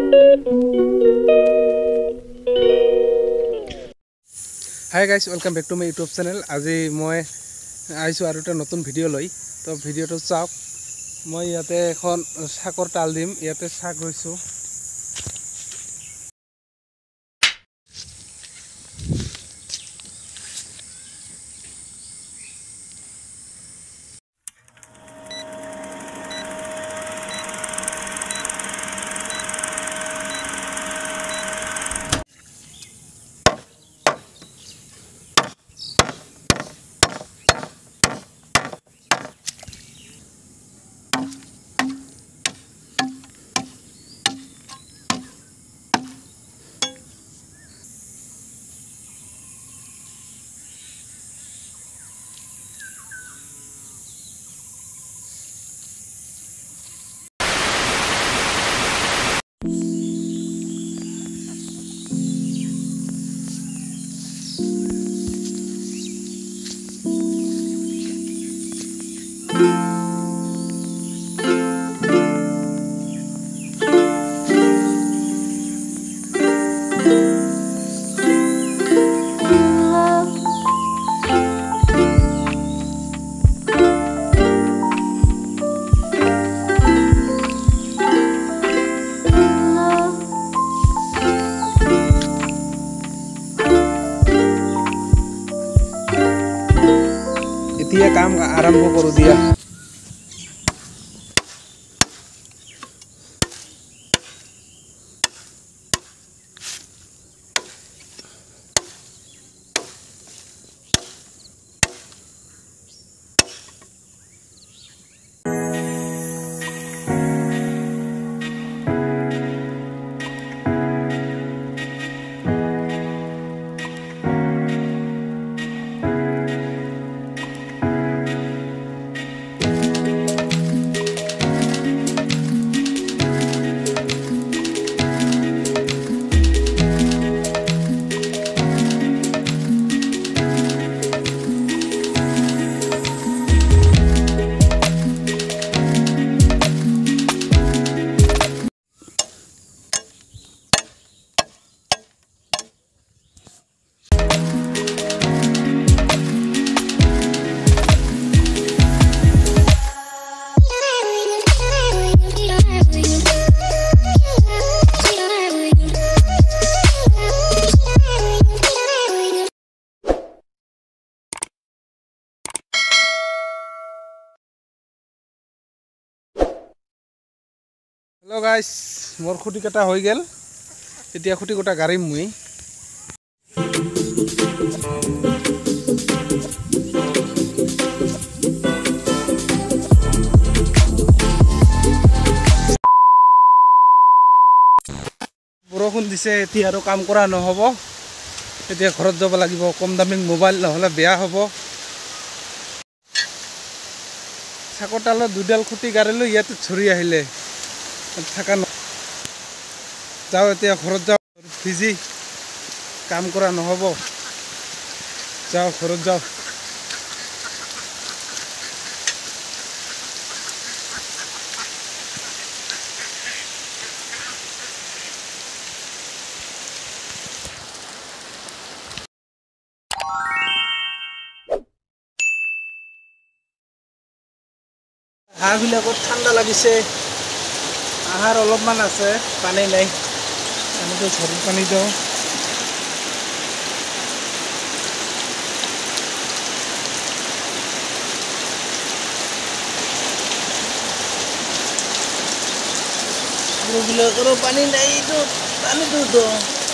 Hi guys, welcome back to my YouTube channel. আজি মই আইছো আৰু এটা নতুন ভিডিও লৈ তো ভিডিওটো চাওক মই ইয়াতে এখন শাকৰ তাল দিম ইয়াতে শাক ৰুইছো এতিয়া কাম আৰম্ভ কৰো দিয়া Hello guys, मोर खुटी कटा हो गेल এতিয়া খুটি কটা গাড়ি মুই বৰষুণ দিছে এতিয়া আৰু কাম কৰা নহব এতিয়া ঘৰত যাব লাগিব কম দামী মোবাইল নহলে বেয়া হ'ব চাকটালত দুডাল খুটি গাড়িলো ইয়াতে ছুৰি আহিলে থাকা যাও এতিয়া ঘৰত যাও ভিজি কাম কৰা নহব যাও ঘৰত যাও হাঁহবিলাকত ঠাণ্ডা লাগিছে আহাৰ অলপমান আছে পানী নাই আমিতো ঘৰত পানী দিওঁ গৰুবিলাকৰো পানী নাই পানীটো দিওঁ